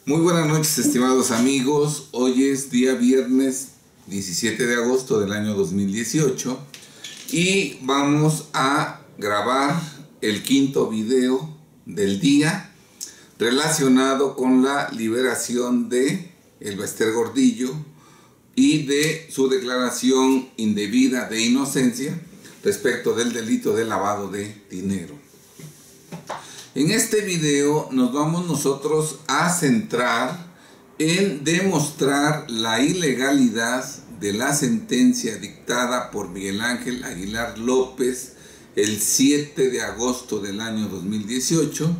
Muy buenas noches, estimados amigos. Hoy es día viernes 17 de agosto del año 2018 y vamos a grabar el quinto video del día relacionado con la liberación de Elbester Gordillo y de su declaración indebida de inocencia respecto del delito de lavado de dinero. En este video nos vamos nosotros a centrar en demostrar la ilegalidad de la sentencia dictada por Miguel Ángel Aguilar López el 7 de agosto del año 2018,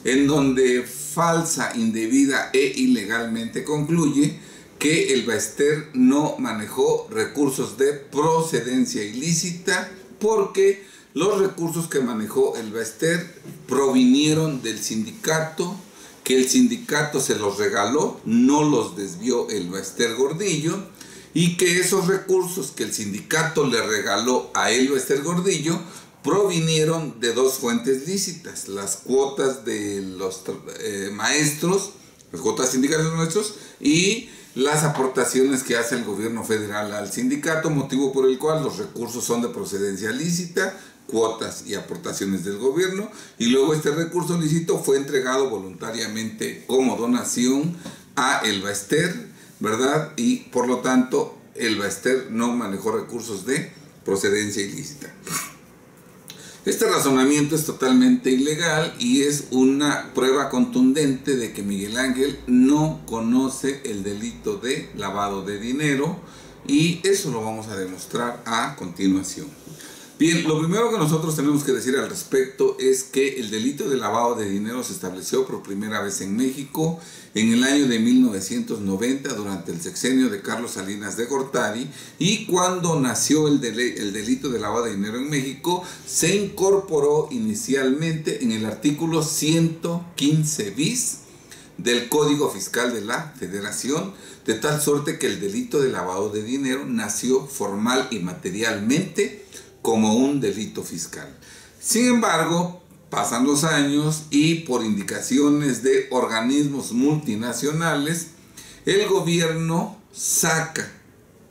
en donde falsa, indebida e ilegalmente concluye que Elbester no manejó recursos de procedencia ilícita porque los recursos que manejó Elbester provinieron del sindicato, que el sindicato se los regaló, no los desvió Elbester Gordillo, y que esos recursos que el sindicato le regaló a Elbester Gordillo provinieron de dos fuentes lícitas: las cuotas de los maestros, las cuotas sindicales de los maestros, y las aportaciones que hace el gobierno federal al sindicato, motivo por el cual los recursos son de procedencia lícita, cuotas y aportaciones del gobierno, y luego este recurso lícito fue entregado voluntariamente como donación a Elbester, ¿verdad? Y por lo tanto Elbester no manejó recursos de procedencia ilícita. Este razonamiento es totalmente ilegal y es una prueba contundente de que Miguel Ángel no conoce el delito de lavado de dinero, y eso lo vamos a demostrar a continuación. Bien, lo primero que nosotros tenemos que decir al respecto es que el delito de lavado de dinero se estableció por primera vez en México en el año de 1990 durante el sexenio de Carlos Salinas de Gortari, y cuando nació el delito de lavado de dinero en México se incorporó inicialmente en el artículo 115 bis del Código Fiscal de la Federación, de tal suerte que el delito de lavado de dinero nació formal y materialmente como un delito fiscal. Sin embargo, pasan los años y por indicaciones de organismos multinacionales, el gobierno saca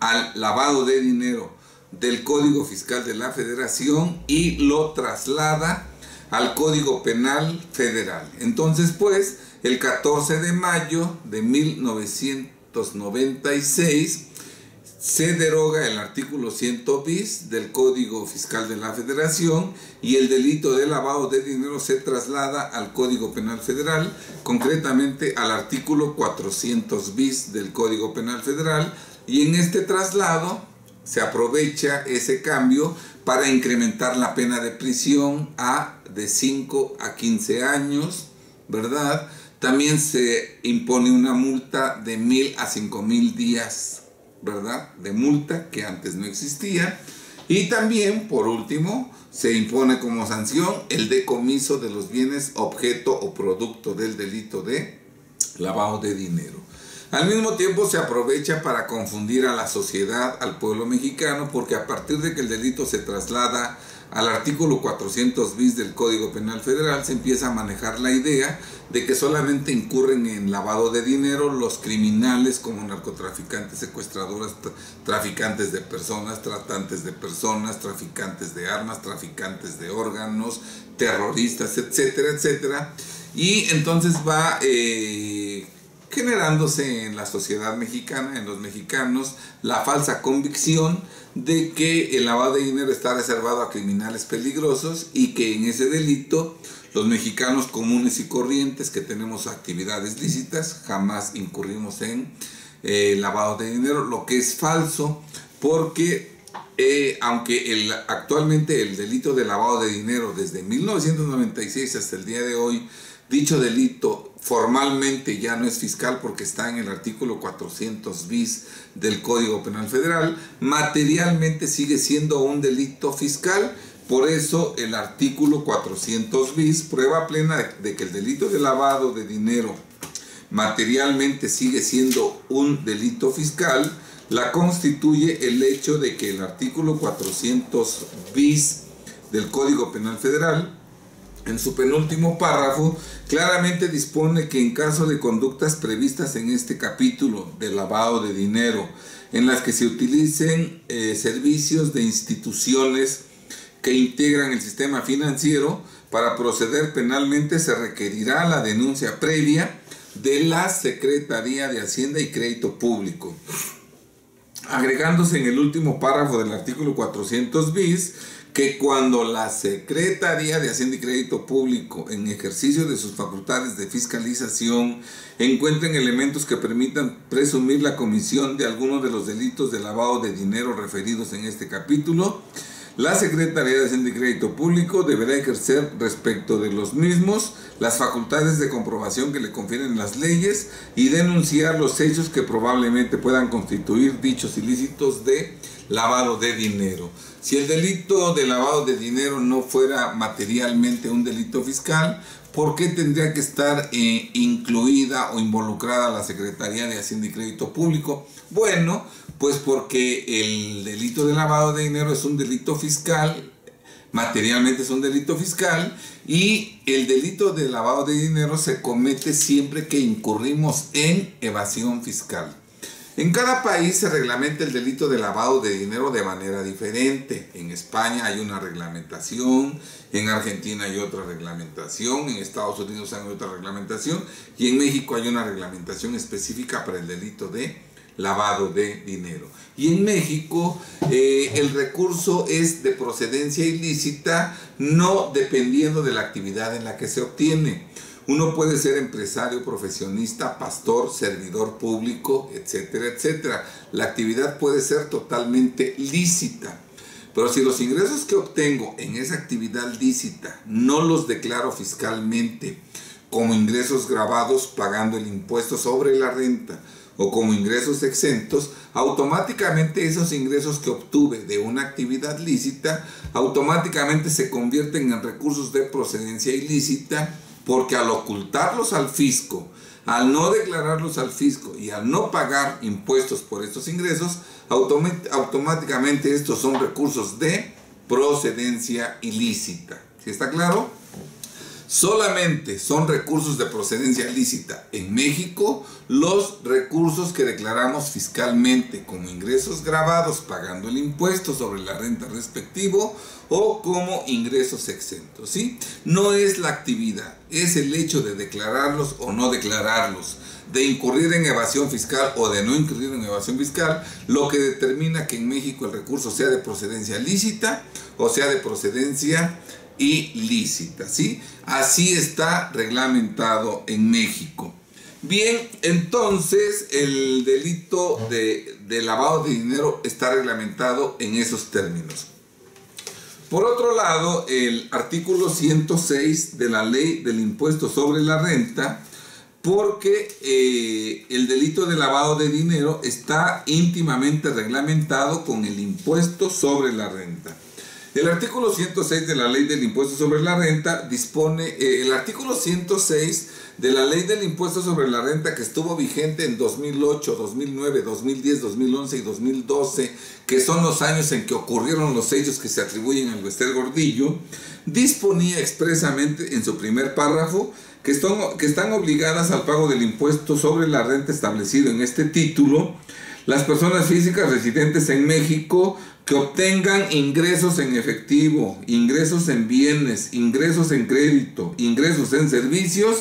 al lavado de dinero del Código Fiscal de la Federación y lo traslada al Código Penal Federal. Entonces, pues, el 14 de mayo de 1996 se deroga el artículo 100 bis del Código Fiscal de la Federación y el delito de lavado de dinero se traslada al Código Penal Federal, concretamente al artículo 400 bis del Código Penal Federal, y en este traslado se aprovecha ese cambio para incrementar la pena de prisión de 5 a 15 años, ¿verdad? También se impone una multa de 1,000 a 5,000 días, ¿verdad?, de multa, que antes no existía. Y también, por último, se impone como sanción el decomiso de los bienes objeto o producto del delito de lavado de dinero. Al mismo tiempo se aprovecha para confundir a la sociedad, al pueblo mexicano, porque a partir de que el delito se traslada al artículo 400 bis del Código Penal Federal, se empieza a manejar la idea de que solamente incurren en lavado de dinero los criminales como narcotraficantes, secuestradoras, traficantes de personas, tratantes de personas, traficantes de armas, traficantes de órganos, terroristas, etcétera, etcétera. Y entonces va generándose en la sociedad mexicana, en los mexicanos, la falsa convicción de que el lavado de dinero está reservado a criminales peligrosos y que en ese delito los mexicanos comunes y corrientes que tenemos actividades lícitas jamás incurrimos en lavado de dinero, lo que es falso, porque aunque actualmente el delito de lavado de dinero desde 1996 hasta el día de hoy, dicho delito formalmente ya no es fiscal porque está en el artículo 400 bis del Código Penal Federal, materialmente sigue siendo un delito fiscal. Por eso el artículo 400 bis, prueba plena de que el delito de lavado de dinero materialmente sigue siendo un delito fiscal, la constituye el hecho de que el artículo 400 bis del Código Penal Federal en su penúltimo párrafo, claramente dispone que en caso de conductas previstas en este capítulo de lavado de dinero, en las que se utilicen servicios de instituciones que integran el sistema financiero, para proceder penalmente se requerirá la denuncia previa de la Secretaría de Hacienda y Crédito Público, agregándose en el último párrafo del artículo 400 bis que cuando la Secretaría de Hacienda y Crédito Público, en ejercicio de sus facultades de fiscalización, encuentren elementos que permitan presumir la comisión de alguno de los delitos de lavado de dinero referidos en este capítulo, la Secretaría de Hacienda y Crédito Público deberá ejercer respecto de los mismos las facultades de comprobación que le confieren las leyes y denunciar los hechos que probablemente puedan constituir dichos ilícitos de lavado de dinero. Si el delito de lavado de dinero no fuera materialmente un delito fiscal, ¿por qué tendría que estar incluida o involucrada la Secretaría de Hacienda y Crédito Público? Bueno, pues porque el delito de lavado de dinero es un delito fiscal, materialmente es un delito fiscal, y el delito de lavado de dinero se comete siempre que incurrimos en evasión fiscal. En cada país se reglamenta el delito de lavado de dinero de manera diferente. En España hay una reglamentación, en Argentina hay otra reglamentación, en Estados Unidos hay otra reglamentación y en México hay una reglamentación específica para el delito de lavado de dinero. Y en México el recurso es de procedencia ilícita, no dependiendo de la actividad en la que se obtiene. Uno puede ser empresario, profesionista, pastor, servidor público, etcétera, etcétera. La actividad puede ser totalmente lícita. Pero si los ingresos que obtengo en esa actividad lícita no los declaro fiscalmente como ingresos gravados pagando el impuesto sobre la renta o como ingresos exentos, automáticamente esos ingresos que obtuve de una actividad lícita automáticamente se convierten en recursos de procedencia ilícita, porque al ocultarlos al fisco, al no declararlos al fisco y al no pagar impuestos por estos ingresos, automáticamente estos son recursos de procedencia ilícita. ¿Sí está claro? Solamente son recursos de procedencia lícita en México los recursos que declaramos fiscalmente como ingresos gravados pagando el impuesto sobre la renta respectivo o como ingresos exentos, ¿sí? No es la actividad, es el hecho de declararlos o no declararlos, de incurrir en evasión fiscal o de no incurrir en evasión fiscal, lo que determina que en México el recurso sea de procedencia lícita o sea de procedencia ilícita, ¿sí? Así está reglamentado en México. Bien, entonces el delito de lavado de dinero está reglamentado en esos términos. Por otro lado, el artículo 106 de la Ley del Impuesto sobre la Renta, porque el delito de lavado de dinero está íntimamente reglamentado con el impuesto sobre la renta. El artículo 106 de la Ley del Impuesto sobre la Renta dispone, el artículo 106 de la Ley del Impuesto sobre la Renta, que estuvo vigente en 2008, 2009, 2010, 2011 y 2012, que son los años en que ocurrieron los hechos que se atribuyen al Bester Gordillo, disponía expresamente en su primer párrafo que están obligadas al pago del impuesto sobre la renta establecido en este título las personas físicas residentes en México que obtengan ingresos en efectivo, ingresos en bienes, ingresos en crédito, ingresos en servicios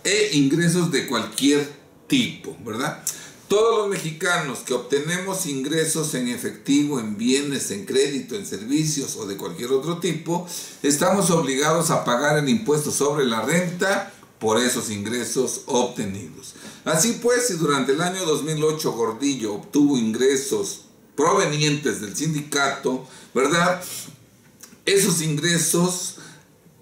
e ingresos de cualquier tipo, ¿verdad? Todos los mexicanos que obtenemos ingresos en efectivo, en bienes, en crédito, en servicios o de cualquier otro tipo, estamos obligados a pagar el impuesto sobre la renta por esos ingresos obtenidos. Así pues, si durante el año 2008 Gordillo obtuvo ingresos provenientes del sindicato, ¿verdad? Esos ingresos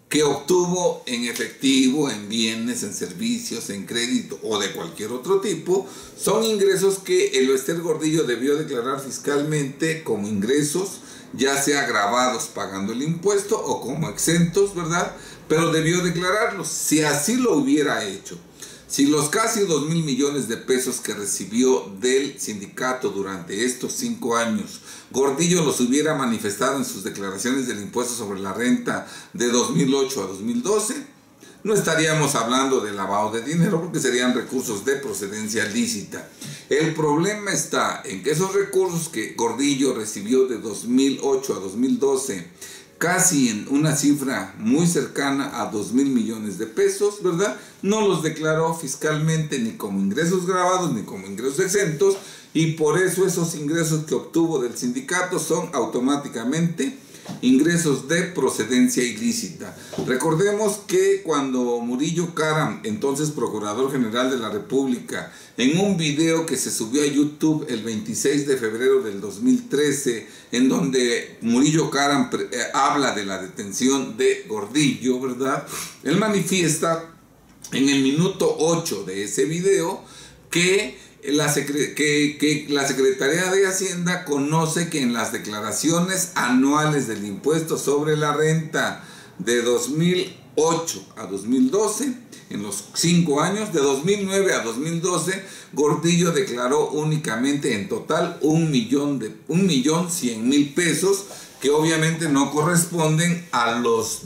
que obtuvo en efectivo, en bienes, en servicios, en crédito o de cualquier otro tipo, son ingresos que el Bester Gordillo debió declarar fiscalmente como ingresos, ya sea gravados pagando el impuesto o como exentos, ¿verdad? Pero debió declararlos, si así lo hubiera hecho. Si los casi 2.000 millones de pesos que recibió del sindicato durante estos 5 años, Gordillo los hubiera manifestado en sus declaraciones del impuesto sobre la renta de 2008 a 2012, no estaríamos hablando de lavado de dinero porque serían recursos de procedencia lícita. El problema está en que esos recursos que Gordillo recibió de 2008 a 2012, casi en una cifra muy cercana a 2.000 millones de pesos, ¿verdad? No los declaró fiscalmente ni como ingresos grabados ni como ingresos exentos, y por eso esos ingresos que obtuvo del sindicato son automáticamente ingresos de procedencia ilícita. Recordemos que cuando Murillo Karam, entonces Procurador General de la República, en un video que se subió a YouTube el 26 de febrero del 2013, en donde Murillo Karam habla de la detención de Gordillo, ¿verdad? Él manifiesta en el minuto 8 de ese video que la Secretaría de Hacienda conoce que en las declaraciones anuales del impuesto sobre la renta de 2008 a 2012, en los 5 años, de 2009 a 2012, Gordillo declaró únicamente en total 1.100.000 pesos, que obviamente no corresponden a los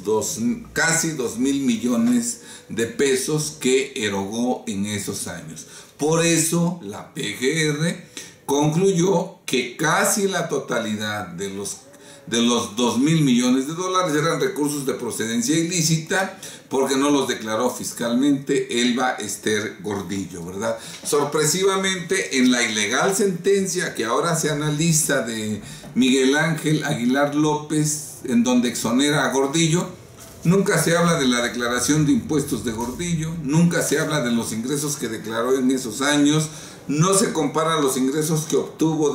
casi 2.000 millones de pesos que erogó en esos años. Por eso la PGR concluyó que casi la totalidad de los 2.000 millones de dólares eran recursos de procedencia ilícita, porque no los declaró fiscalmente Elba Ester Gordillo, ¿verdad? Sorpresivamente, en la ilegal sentencia que ahora se analiza de Miguel Ángel Aguilar López, en donde exonera a Gordillo, nunca se habla de la declaración de impuestos de Gordillo, nunca se habla de los ingresos que declaró en esos años, no se comparan los ingresos que obtuvo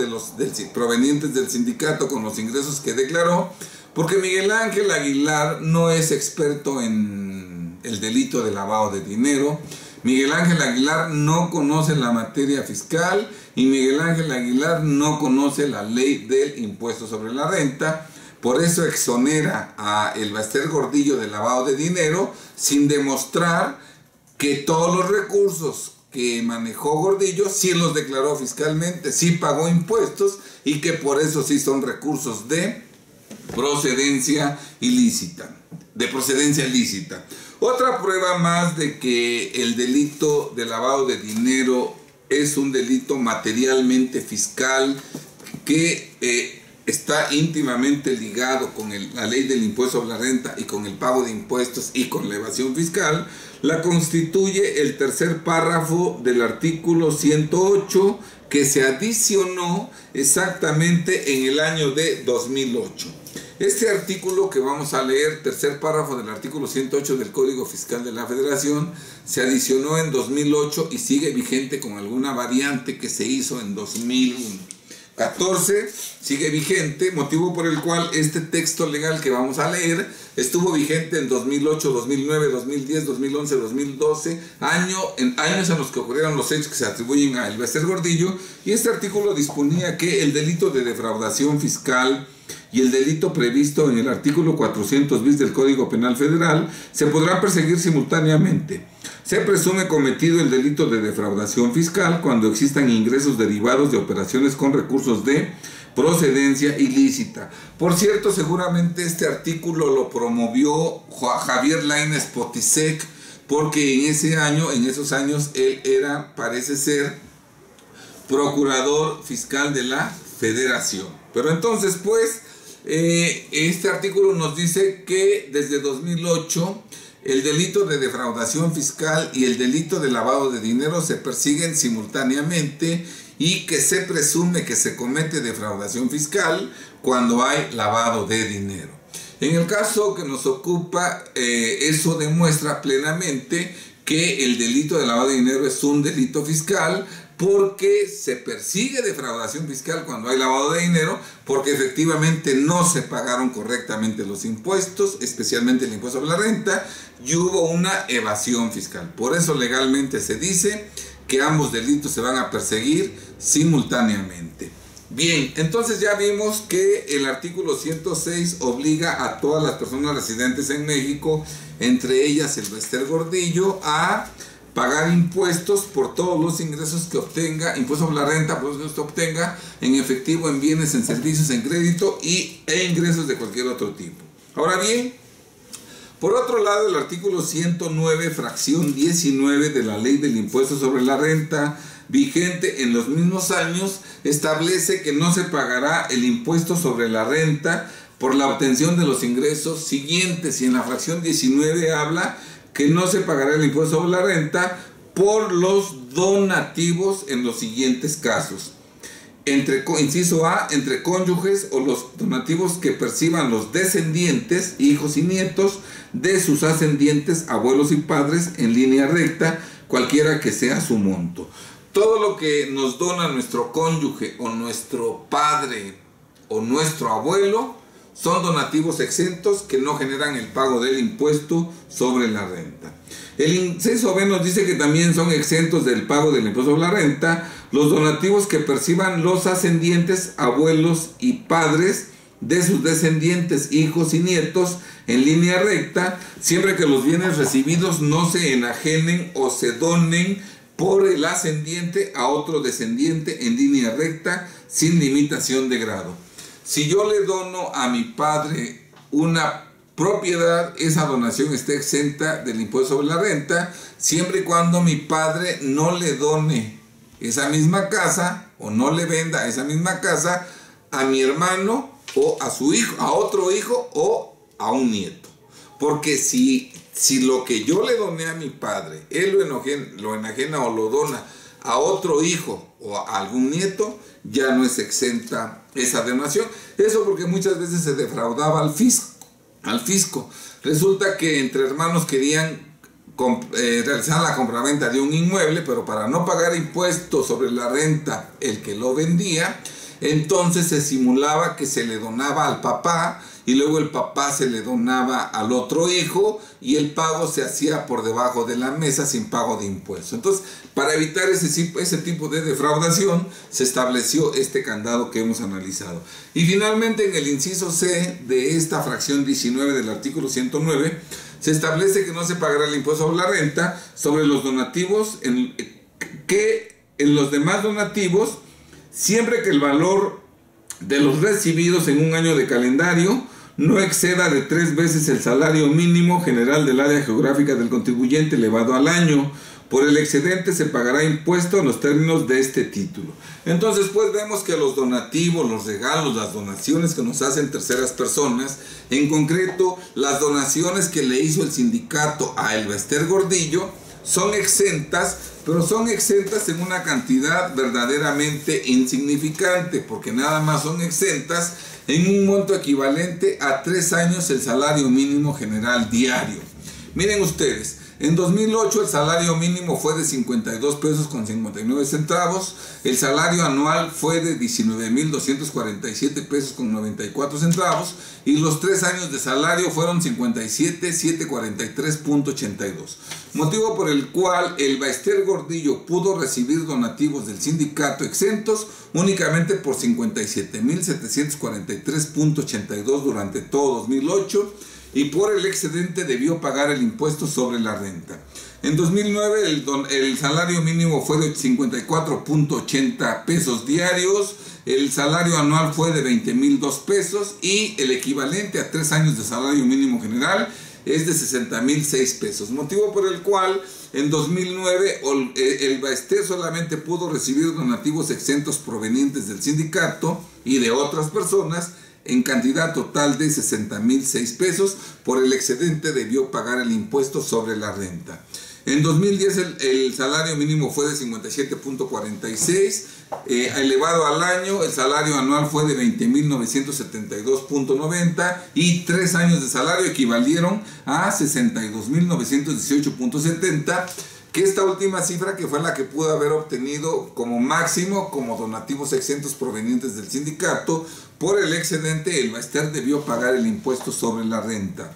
provenientes del sindicato con los ingresos que declaró, porque Miguel Ángel Aguilar no es experto en el delito de lavado de dinero. Miguel Ángel Aguilar no conoce la materia fiscal y Miguel Ángel Aguilar no conoce la ley del impuesto sobre la renta. Por eso exonera a Elba Ester Gordillo de lavado de dinero sin demostrar que todos los recursos que manejó Gordillo sí los declaró fiscalmente, sí pagó impuestos y que por eso sí son recursos de procedencia ilícita. Otra prueba más de que el delito de lavado de dinero es un delito materialmente fiscal que está íntimamente ligado con la ley del impuesto sobre la renta y con el pago de impuestos y con la evasión fiscal, la constituye el tercer párrafo del artículo 108 que se adicionó exactamente en el año de 2008. Este artículo que vamos a leer, tercer párrafo del artículo 108 del Código Fiscal de la Federación, se adicionó en 2008 y sigue vigente con alguna variante que se hizo en 2014, sigue vigente, motivo por el cual este texto legal que vamos a leer estuvo vigente en 2008, 2009, 2010, 2011, 2012, años en los que ocurrieron los hechos que se atribuyen a Elba Ester Gordillo, y este artículo disponía que el delito de defraudación fiscal y el delito previsto en el artículo 400 bis del Código Penal Federal se podrán perseguir simultáneamente. Se presume cometido el delito de defraudación fiscal cuando existan ingresos derivados de operaciones con recursos de procedencia ilícita. Por cierto, seguramente este artículo lo promovió Javier Lainez Potisek, porque en esos años él era, parece ser, procurador fiscal de la Federación. Pero entonces, pues, este artículo nos dice que desde 2008 el delito de defraudación fiscal y el delito de lavado de dinero se persiguen simultáneamente y que se presume que se comete defraudación fiscal cuando hay lavado de dinero. En el caso que nos ocupa, eso demuestra plenamente que el delito de lavado de dinero es un delito fiscal, porque se persigue defraudación fiscal cuando hay lavado de dinero, porque efectivamente no se pagaron correctamente los impuestos, especialmente el impuesto sobre la renta, y hubo una evasión fiscal. Por eso legalmente se dice que ambos delitos se van a perseguir simultáneamente. Bien, entonces ya vimos que el artículo 106 obliga a todas las personas residentes en México, entre ellas Elba Ester Gordillo, a pagar impuestos por todos los ingresos que obtenga, impuesto sobre la renta por los ingresos que obtenga en efectivo, en bienes, en servicios, en crédito e ingresos de cualquier otro tipo. Ahora bien, por otro lado, el artículo 109, fracción 19 de la Ley del Impuesto sobre la Renta, vigente en los mismos años, establece que no se pagará el impuesto sobre la renta por la obtención de los ingresos siguientes, y en la fracción 19 habla que no se pagará el impuesto sobre la renta por los donativos en los siguientes casos. Inciso A, entre cónyuges o los donativos que perciban los descendientes, hijos y nietos de sus ascendientes, abuelos y padres en línea recta, cualquiera que sea su monto. Todo lo que nos dona nuestro cónyuge o nuestro padre o nuestro abuelo son donativos exentos que no generan el pago del impuesto sobre la renta. El inciso B nos dice que también son exentos del pago del impuesto sobre la renta los donativos que perciban los ascendientes, abuelos y padres de sus descendientes, hijos y nietos en línea recta, siempre que los bienes recibidos no se enajenen o se donen por el ascendiente a otro descendiente en línea recta sin limitación de grado. Si yo le dono a mi padre una propiedad, esa donación está exenta del impuesto sobre la renta, siempre y cuando mi padre no le done esa misma casa o no le venda esa misma casa a mi hermano o a su hijo, a otro hijo o a un nieto. Porque si lo que yo le doné a mi padre, él lo enajena o lo dona a otro hijo o a algún nieto, ya no es exenta esa donación. Eso porque muchas veces se defraudaba al fisco. Resulta que entre hermanos querían realizar la compraventa de un inmueble, pero para no pagar impuestos sobre la renta el que lo vendía, entonces se simulaba que se le donaba al papá y luego el papá se le donaba al otro hijo y el pago se hacía por debajo de la mesa sin pago de impuestos. Entonces, para evitar ese tipo de defraudación, se estableció este candado que hemos analizado. Y finalmente, en el inciso C de esta fracción 19 del artículo 109, se establece que no se pagará el impuesto sobre la renta sobre los donativos que en los demás donativos, siempre que el valor de los recibidos en un año de calendario no exceda de 3 veces el salario mínimo general del área geográfica del contribuyente elevado al año. Por el excedente se pagará impuesto en los términos de este título. Entonces, pues vemos que los donativos, los regalos, las donaciones que nos hacen terceras personas, en concreto las donaciones que le hizo el sindicato a Elba Ester Gordillo, son exentas, pero son exentas en una cantidad verdaderamente insignificante, porque nada más son exentas en un monto equivalente a 3 años el salario mínimo general diario. Miren ustedes, en 2008 el salario mínimo fue de 52 pesos con 59 centavos, el salario anual fue de 19,247 pesos con 94 centavos y los 3 años de salario fueron 57,743.82. Motivo por el cual Elba Ester Gordillo pudo recibir donativos del sindicato exentos únicamente por 57,743.82 durante todo 2008, y por el excedente debió pagar el impuesto sobre la renta. En 2009 el salario mínimo fue de 54.80 pesos diarios, el salario anual fue de 20,002 pesos y el equivalente a 3 años de salario mínimo general es de 60,006 pesos. Motivo por el cual en 2009 Elba Ester solamente pudo recibir donativos exentos provenientes del sindicato y de otras personas en cantidad total de 60,006 pesos. Por el excedente debió pagar el impuesto sobre la renta. En 2010 el salario mínimo fue de 57.46, elevado al año, el salario anual fue de 20,972.90 y 3 años de salario equivalieron a 62,918.70, que esta última cifra, que fue la que pudo haber obtenido como máximo como donativos exentos provenientes del sindicato, por el excedente Elba Ester debió pagar el impuesto sobre la renta.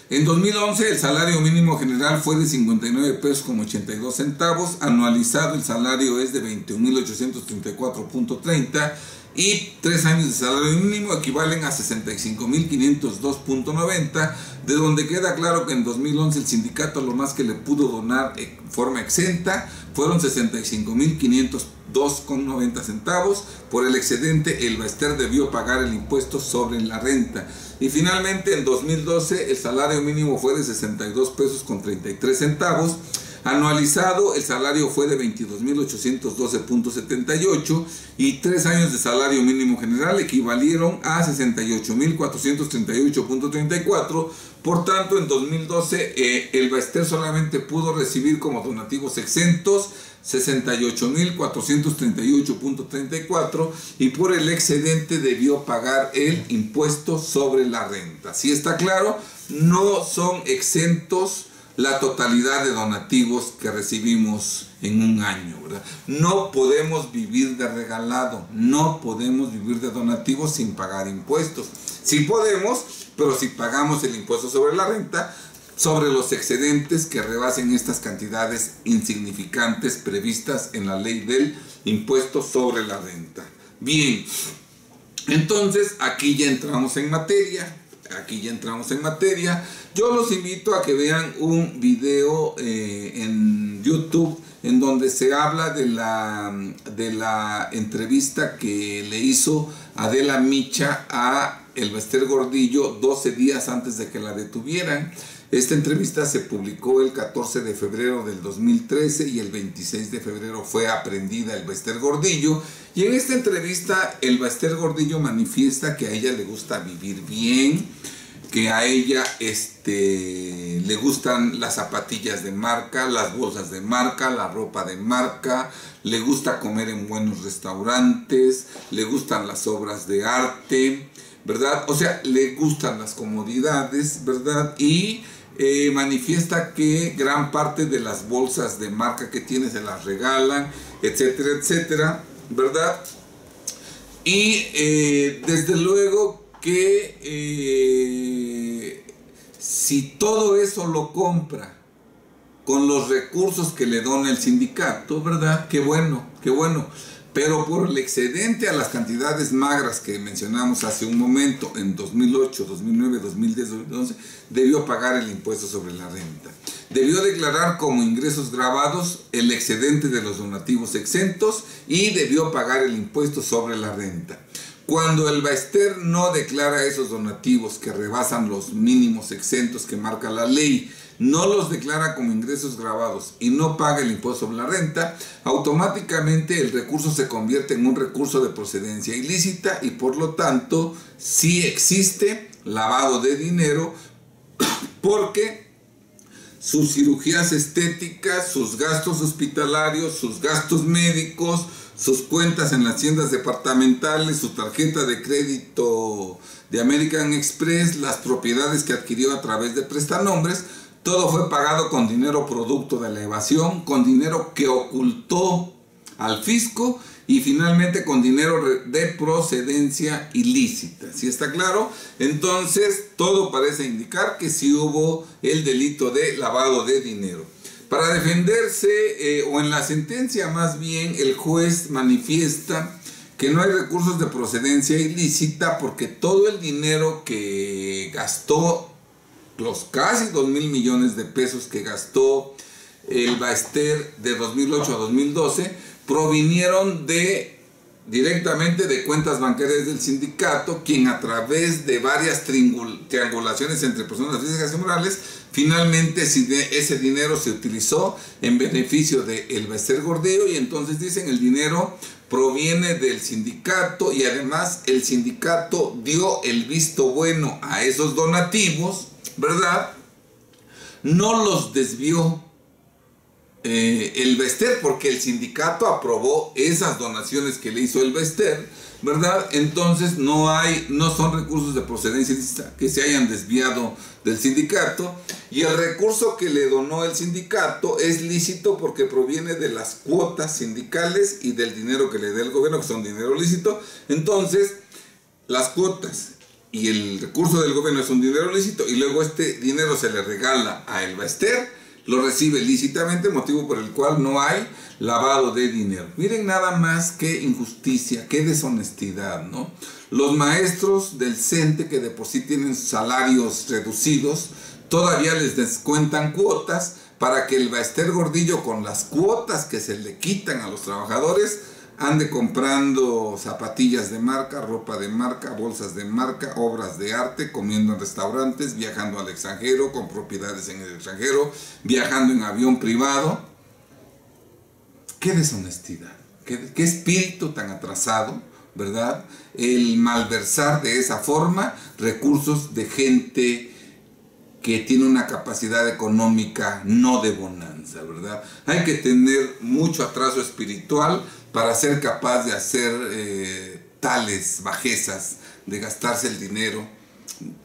En 2011 el salario mínimo general fue de 59 pesos con 82 centavos, anualizado el salario es de 21,834.30 y 3 años de salario mínimo equivalen a 65,502.90, de donde queda claro que en 2011 el sindicato lo más que le pudo donar en forma exenta fueron 65.502,90 centavos. Por el excedente, el Baester debió pagar el impuesto sobre la renta. Y finalmente, en 2012, el salario mínimo fue de 62 pesos con 33 centavos. Anualizado, el salario fue de 22.812.78 y 3 años de salario mínimo general equivalieron a 68.438.34. Por tanto, en 2012 el Baester solamente pudo recibir como donativos exentos 68.438.34 y por el excedente debió pagar el impuesto sobre la renta. ¿Sí está claro? No son exentos la totalidad de donativos que recibimos en un año, ¿verdad? No podemos vivir de regalado, no podemos vivir de donativos sin pagar impuestos. Sí podemos, pero si pagamos el impuesto sobre la renta, sobre los excedentes que rebasen estas cantidades insignificantes previstas en la ley del impuesto sobre la renta. Bien, entonces aquí ya entramos en materia. Yo los invito a que vean un video en YouTube en donde se habla de la entrevista que le hizo Adela Micha a el Baester Gordillo 12 días antes de que la detuvieran. Esta entrevista se publicó el 14 de febrero del 2013 y el 26 de febrero fue aprehendida el Baester Gordillo. Y en esta entrevista el Baester Gordillo manifiesta que a ella le gusta vivir bien, que a ella le gustan las zapatillas de marca, las bolsas de marca, la ropa de marca, le gusta comer en buenos restaurantes, le gustan las obras de arte, ¿verdad? O sea, le gustan las comodidades, ¿verdad? Y manifiesta que gran parte de las bolsas de marca que tiene se las regalan, etcétera, etcétera, ¿verdad? Y desde luego que si todo eso lo compra con los recursos que le dona el sindicato, ¿verdad? Qué bueno, qué bueno. Pero por el excedente a las cantidades magras que mencionamos hace un momento, en 2008, 2009, 2010, 2011, debió pagar el impuesto sobre la renta. Debió declarar como ingresos grabados el excedente de los donativos exentos y debió pagar el impuesto sobre la renta. Cuando el Baester no declara esos donativos que rebasan los mínimos exentos que marca la ley, no los declara como ingresos grabados y no paga el impuesto sobre la renta, automáticamente el recurso se convierte en un recurso de procedencia ilícita y por lo tanto sí existe lavado de dinero, porque sus cirugías estéticas, sus gastos hospitalarios, sus gastos médicos, sus cuentas en las tiendas departamentales, su tarjeta de crédito de American Express, las propiedades que adquirió a través de prestanombres, todo fue pagado con dinero producto de la evasión, con dinero que ocultó al fisco y finalmente con dinero de procedencia ilícita. ¿Sí está claro? Entonces todo parece indicar que sí hubo el delito de lavado de dinero. Para defenderse, o en la sentencia más bien, el juez manifiesta que no hay recursos de procedencia ilícita porque todo el dinero que gastó, los casi 2.000 millones de pesos que gastó el Baester de 2008 a 2012, provinieron directamente de cuentas bancarias del sindicato, quien a través de varias triangulaciones entre personas físicas y morales, finalmente ese dinero se utilizó en beneficio del Baester Gordillo, y entonces dicen el dinero proviene del sindicato y además el sindicato dio el visto bueno a esos donativos, ¿verdad? No los desvió el Baester porque el sindicato aprobó esas donaciones que le hizo el Baester, ¿verdad? Entonces no son recursos de procedencia ilícita que se hayan desviado del sindicato, y el recurso que le donó el sindicato es lícito porque proviene de las cuotas sindicales y del dinero que le da el gobierno, que son dinero lícito. Entonces las cuotas y el recurso del gobierno es un dinero lícito y luego este dinero se le regala a el Baester. lo recibe lícitamente, motivo por el cual no hay lavado de dinero. Miren nada más qué injusticia, qué deshonestidad, ¿no? Los maestros del CENTE, que de por sí tienen salarios reducidos, todavía les descuentan cuotas para que el Baester Gordillo, con las cuotas que se le quitan a los trabajadores, ande comprando zapatillas de marca, ropa de marca, bolsas de marca, obras de arte, comiendo en restaurantes, viajando al extranjero, con propiedades en el extranjero, viajando en avión privado. ¡Qué deshonestidad! ¡Qué espíritu tan atrasado!, ¿verdad? El malversar de esa forma recursos de gente que tiene una capacidad económica no de bonanza, ¿verdad? Hay que tener mucho atraso espiritual para ser capaz de hacer tales bajezas, de gastarse el dinero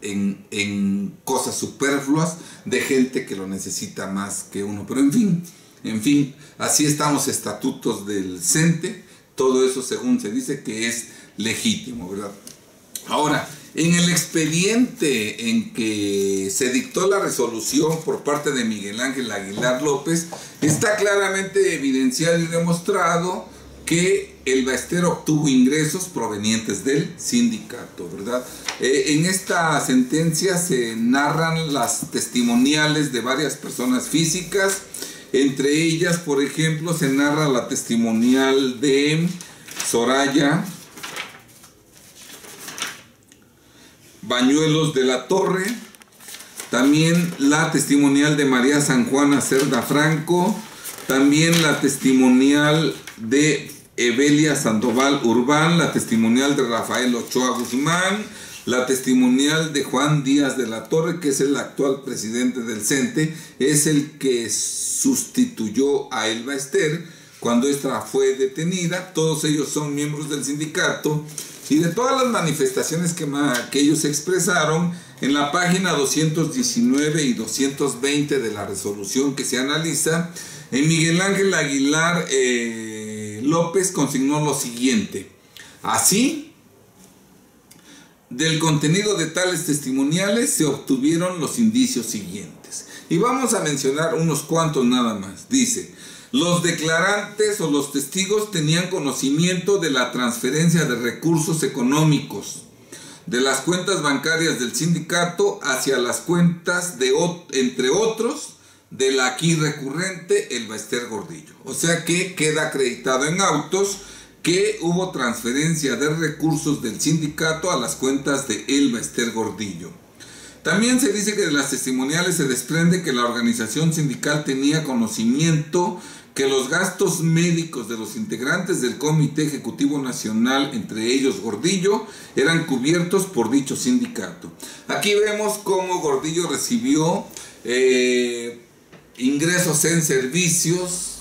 en cosas superfluas de gente que lo necesita más que uno. Pero en fin, así están los estatutos del CENTE, todo eso según se dice que es legítimo, ¿verdad? Ahora, en el expediente en que se dictó la resolución por parte de Miguel Ángel Aguilar López, está claramente evidenciado y demostrado que el Baester obtuvo ingresos provenientes del sindicato, ¿verdad? En esta sentencia se narran las testimoniales de varias personas físicas. Entre ellas, por ejemplo, se narra la testimonial de Soraya Bañuelos de la Torre, también la testimonial de María San Juana Cerda Franco, también la testimonial de Evelia Sandoval Urbán, la testimonial de Rafael Ochoa Guzmán, la testimonial de Juan Díaz de la Torre, que es el actual presidente del CENTE, es el que sustituyó a El Baester cuando esta fue detenida. Todos ellos son miembros del sindicato. Y de todas las manifestaciones que ellos expresaron, en la página 219 y 220 de la resolución que se analiza, Miguel Ángel Aguilar López consignó lo siguiente: así, del contenido de tales testimoniales se obtuvieron los indicios siguientes. Y vamos a mencionar unos cuantos nada más. Dice: los declarantes o los testigos tenían conocimiento de la transferencia de recursos económicos de las cuentas bancarias del sindicato hacia las cuentas de, entre otros, de la aquí recurrente El Baester Gordillo. O sea que queda acreditado en autos que hubo transferencia de recursos del sindicato a las cuentas de El Baester Gordillo. También se dice que de las testimoniales se desprende que la organización sindical tenía conocimiento que los gastos médicos de los integrantes del Comité Ejecutivo Nacional, entre ellos Gordillo, eran cubiertos por dicho sindicato. Aquí vemos cómo Gordillo recibió ingresos en servicios,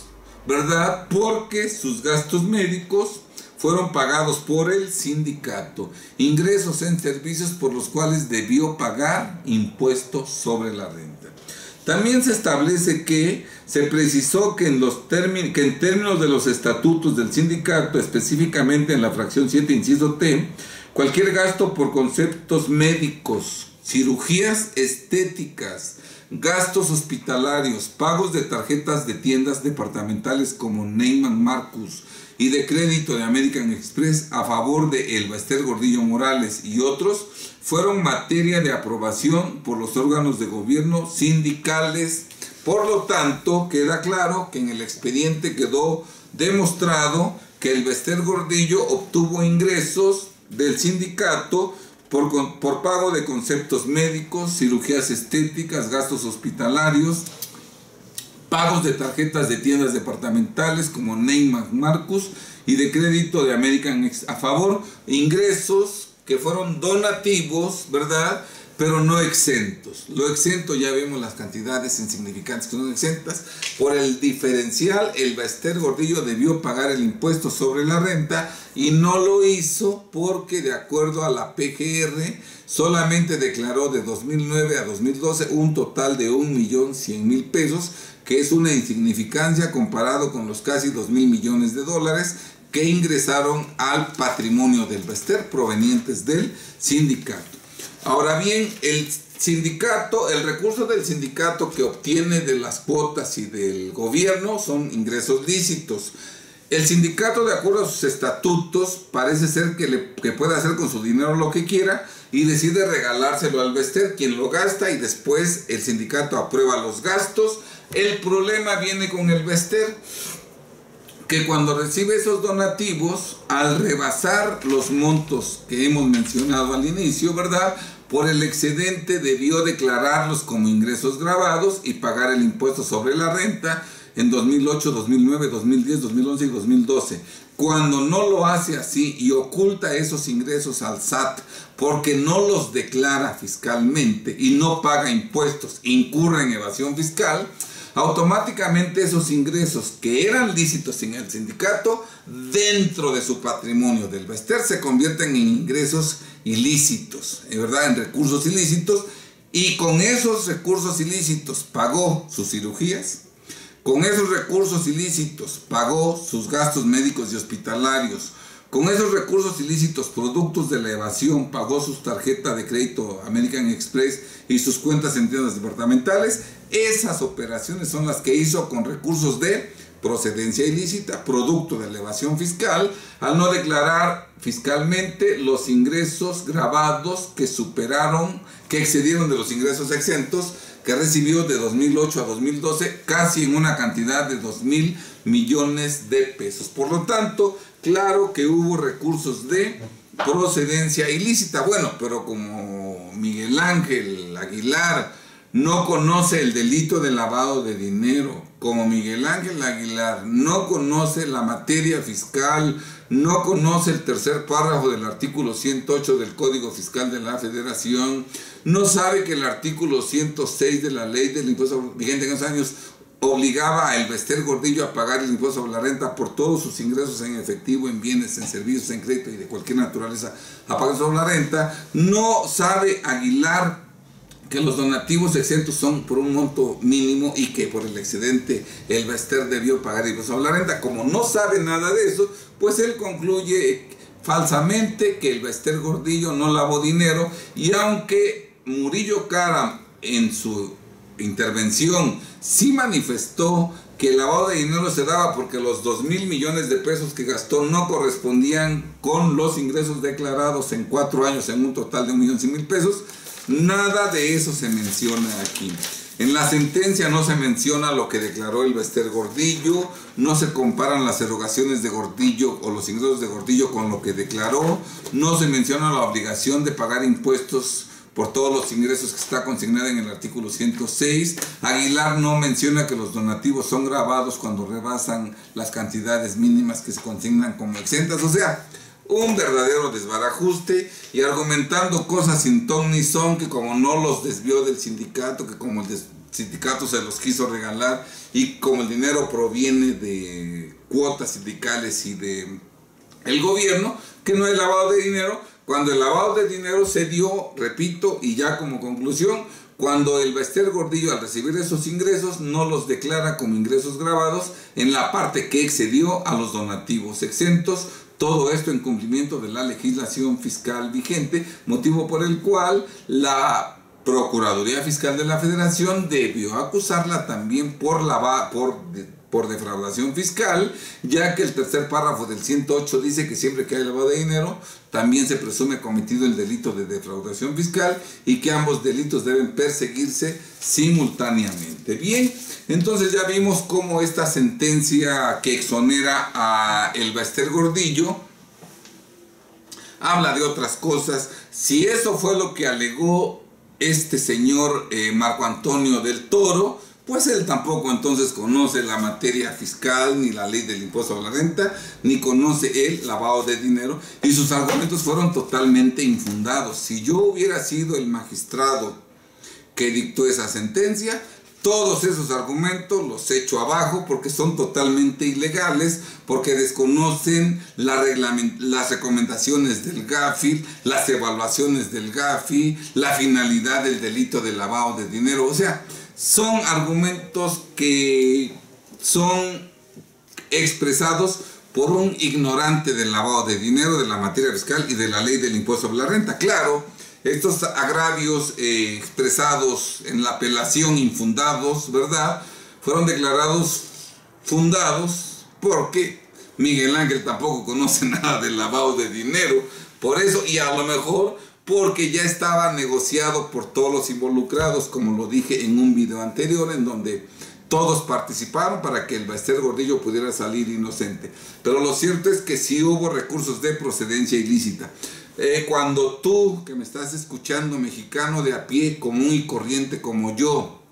¿verdad? Porque sus gastos médicos fueron pagados por el sindicato. Ingresos en servicios por los cuales debió pagar impuestos sobre la renta. También se establece que se precisó que en términos de los estatutos del sindicato, específicamente en la fracción 7, inciso T, cualquier gasto por conceptos médicos, cirugías estéticas, gastos hospitalarios, pagos de tarjetas de tiendas departamentales como Neiman Marcus y de crédito de American Express a favor de El Baester Gordillo Morales y otros, fueron materia de aprobación por los órganos de gobierno sindicales. Por lo tanto, queda claro que en el expediente quedó demostrado que El Baester Gordillo obtuvo ingresos del sindicato por pago de conceptos médicos, cirugías estéticas, gastos hospitalarios, pagos de tarjetas de tiendas departamentales como Neiman Marcus y de crédito de American Express a favor, ingresos que fueron donativos, ¿verdad? Pero no exentos. Lo exento ya vemos las cantidades insignificantes que son exentas. Por el diferencial, El Baester Gordillo debió pagar el impuesto sobre la renta y no lo hizo porque, de acuerdo a la PGR, solamente declaró de 2009 a 2012 un total de 1.100.000 pesos, que es una insignificancia comparado con los casi 2.000 millones de dólares que ingresaron al patrimonio del Baester provenientes del sindicato. Ahora bien, el sindicato, el recurso del sindicato que obtiene de las cuotas y del gobierno son ingresos lícitos. El sindicato, de acuerdo a sus estatutos, parece ser que puede hacer con su dinero lo que quiera y decide regalárselo al Bester, quien lo gasta, y después el sindicato aprueba los gastos. El problema viene con el Bester, que cuando recibe esos donativos, al rebasar los montos que hemos mencionado al inicio, ¿verdad?, por el excedente debió declararlos como ingresos grabados y pagar el impuesto sobre la renta en 2008, 2009, 2010, 2011 y 2012. Cuando no lo hace así y oculta esos ingresos al SAT porque no los declara fiscalmente y no paga impuestos, incurre en evasión fiscal, automáticamente esos ingresos que eran lícitos en el sindicato, dentro de su patrimonio del Bester, se convierten en ingresos ilícitos, ¿verdad?, en recursos ilícitos, y con esos recursos ilícitos pagó sus cirugías, con esos recursos ilícitos pagó sus gastos médicos y hospitalarios, con esos recursos ilícitos, productos de la evasión, pagó sus tarjetas de crédito American Express y sus cuentas en tiendas departamentales. Esas operaciones son las que hizo con recursos de procedencia ilícita, producto de la evasión fiscal, al no declarar fiscalmente los ingresos grabados que excedieron de los ingresos exentos que recibió de 2008 a 2012, casi en una cantidad de 2,000 millones de pesos. Por lo tanto, claro que hubo recursos de procedencia ilícita. Bueno, pero como Miguel Ángel Aguilar no conoce el delito de lavado de dinero, como Miguel Ángel Aguilar no conoce la materia fiscal, no conoce el tercer párrafo del artículo 108 del Código Fiscal de la Federación, no sabe que el artículo 106 de la ley del impuesto vigente en esos años obligaba a el Bester Gordillo a pagar el impuesto sobre la renta por todos sus ingresos en efectivo, en bienes, en servicios, en crédito y de cualquier naturaleza, a pagar sobre la renta. No sabe Aguilar que los donativos exentos son por un monto mínimo y que por el excedente el Bester debió pagar el impuesto sobre la renta. Como no sabe nada de eso, pues él concluye falsamente que el Bester Gordillo no lavó dinero, y aunque Murillo Karam en su intervención sí manifestó que el lavado de dinero se daba porque los 2,000 millones de pesos que gastó no correspondían con los ingresos declarados en 4 años en un total de 1,100,000 pesos, nada de eso se menciona aquí. En la sentencia no se menciona lo que declaró el Bester Gordillo, no se comparan las erogaciones de Gordillo o los ingresos de Gordillo con lo que declaró, no se menciona la obligación de pagar impuestos por todos los ingresos que está consignada en el artículo 106. Aguilar no menciona que los donativos son grabados cuando rebasan las cantidades mínimas que se consignan como exentas. O sea, un verdadero desbarajuste, y argumentando cosas sin ton ni son, que como no los desvió del sindicato, que como el sindicato se los quiso regalar, y como el dinero proviene de cuotas sindicales y de el gobierno, que no hay lavado de dinero, cuando el lavado de dinero se dio, repito, y ya como conclusión, cuando el Bester Gordillo, al recibir esos ingresos, no los declara como ingresos grabados en la parte que excedió a los donativos exentos. Todo esto en cumplimiento de la legislación fiscal vigente, motivo por el cual la Procuraduría Fiscal de la Federación debió acusarla también por defraudación fiscal, ya que el tercer párrafo del 108 dice que siempre que hay lavado de dinero, también se presume cometido el delito de defraudación fiscal, y que ambos delitos deben perseguirse simultáneamente. Bien, entonces ya vimos cómo esta sentencia que exonera a el Bester Gordillo habla de otras cosas. Si eso fue lo que alegó este señor Marco Antonio del Toro, pues él tampoco entonces conoce la materia fiscal, ni la ley del impuesto a la renta, ni conoce el lavado de dinero, y sus argumentos fueron totalmente infundados. Si yo hubiera sido el magistrado que dictó esa sentencia, todos esos argumentos los echo abajo porque son totalmente ilegales, porque desconocen las recomendaciones del GAFI, las evaluaciones del GAFI, la finalidad del delito de lavado de dinero. O sea, son argumentos que son expresados por un ignorante del lavado de dinero, de la materia fiscal y de la ley del impuesto sobre la renta. Claro Estos agravios expresados en la apelación infundados, ¿verdad?, fueron declarados fundados porque Miguel Ángel tampoco conoce nada del lavado de dinero. Por eso, y a lo mejor porque ya estaba negociado por todos los involucrados, como lo dije en un video anterior, en donde todos participaron para que el Ballester Gordillo pudiera salir inocente. Pero lo cierto es que sí hubo recursos de procedencia ilícita. Cuando tú, que me estás escuchando, mexicano de a pie, común y corriente como yo,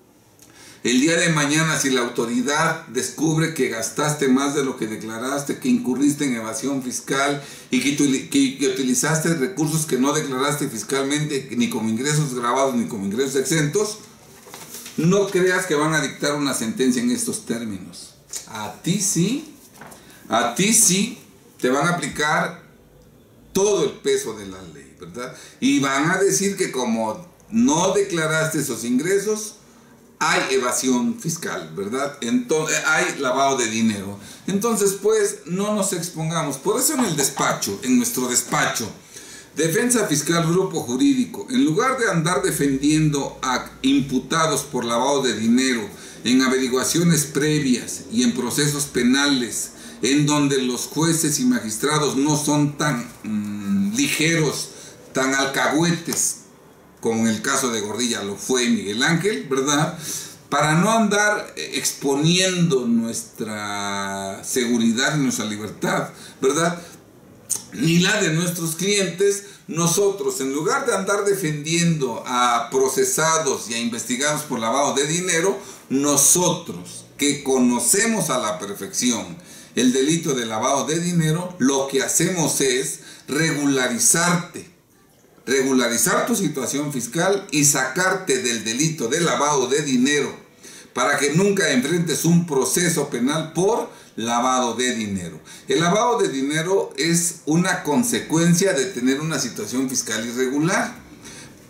el día de mañana, si la autoridad descubre que gastaste más de lo que declaraste, que incurriste en evasión fiscal y que utilizaste recursos que no declaraste fiscalmente, ni como ingresos grabados ni como ingresos exentos, no creas que van a dictar una sentencia en estos términos. A ti sí te van a aplicar todo el peso de la ley, ¿verdad? Y van a decir que como no declaraste esos ingresos, hay evasión fiscal, ¿verdad? Entonces, hay lavado de dinero. Entonces, pues, no nos expongamos. Por eso en nuestro despacho, Defensa Fiscal Grupo Jurídico, en lugar de andar defendiendo a imputados por lavado de dinero en averiguaciones previas y en procesos penales, en donde los jueces y magistrados no son tan ligeros, tan alcahuetes, como en el caso de Gordillo lo fue Miguel Ángel, ¿verdad?, para no andar exponiendo nuestra seguridad y nuestra libertad, ¿verdad?, ni la de nuestros clientes, nosotros, en lugar de andar defendiendo a procesados y a investigados por lavado de dinero, nosotros, que conocemos a la perfección el delito de lavado de dinero, lo que hacemos es regularizar tu situación fiscal y sacarte del delito de lavado de dinero para que nunca enfrentes un proceso penal por lavado de dinero. El lavado de dinero es una consecuencia de tener una situación fiscal irregular.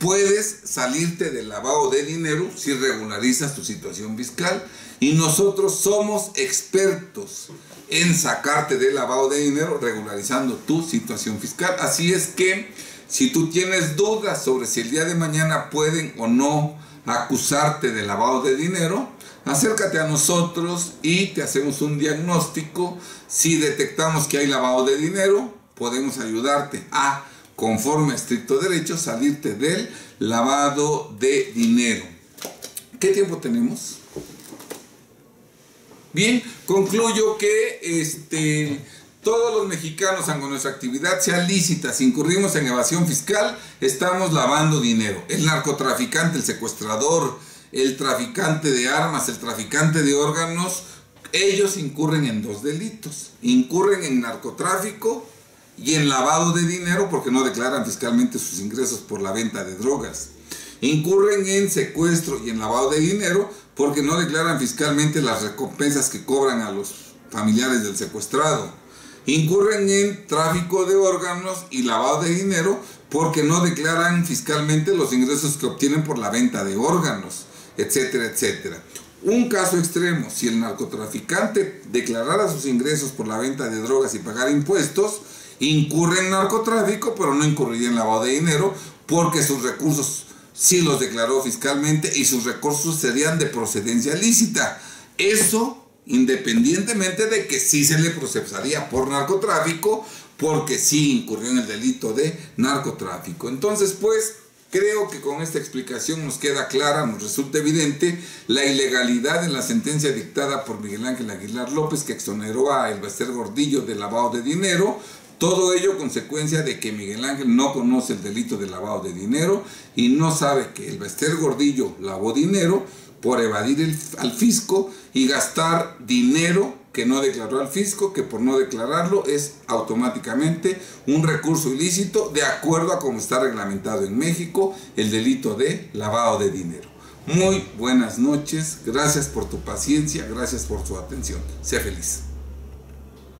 Puedes salirte del lavado de dinero si regularizas tu situación fiscal, y nosotros somos expertos en sacarte del lavado de dinero regularizando tu situación fiscal. Así es que si tú tienes dudas sobre si el día de mañana pueden o no acusarte de lavado de dinero, acércate a nosotros y te hacemos un diagnóstico. Si detectamos que hay lavado de dinero, podemos ayudarte a, conforme a estricto derecho, salirte del lavado de dinero. ¿Qué tiempo tenemos? Bien, concluyo que todos los mexicanos, aunque nuestra actividad sea lícita, si incurrimos en evasión fiscal, estamos lavando dinero. El narcotraficante, el secuestrador, el traficante de armas, el traficante de órganos, ellos incurren en dos delitos. Incurren en narcotráfico y en lavado de dinero porque no declaran fiscalmente sus ingresos por la venta de drogas. Incurren en secuestro y en lavado de dinero porque no declaran fiscalmente las recompensas que cobran a los familiares del secuestrado. Incurren en tráfico de órganos y lavado de dinero porque no declaran fiscalmente los ingresos que obtienen por la venta de órganos, etcétera, etcétera. Un caso extremo: si el narcotraficante declarara sus ingresos por la venta de drogas y pagar impuestos, incurre en narcotráfico, pero no incurriría en lavado de dinero porque sus recursos sí los declaró fiscalmente y sus recursos serían de procedencia lícita. Eso independientemente de que sí se le procesaría por narcotráfico, porque sí incurrió en el delito de narcotráfico. Entonces, pues, creo que con esta explicación nos queda clara, nos resulta evidente la ilegalidad en la sentencia dictada por Miguel Ángel Aguilar López, que exoneró a el Ballester Gordillo de lavado de dinero. Todo ello consecuencia de que Miguel Ángel no conoce el delito de lavado de dinero y no sabe que el Ballester Gordillo lavó dinero por evadir al fisco y gastar dinero que no declaró al fisco, que por no declararlo es automáticamente un recurso ilícito de acuerdo a cómo está reglamentado en México el delito de lavado de dinero. Muy buenas noches, gracias por tu paciencia, gracias por su atención. Sea feliz.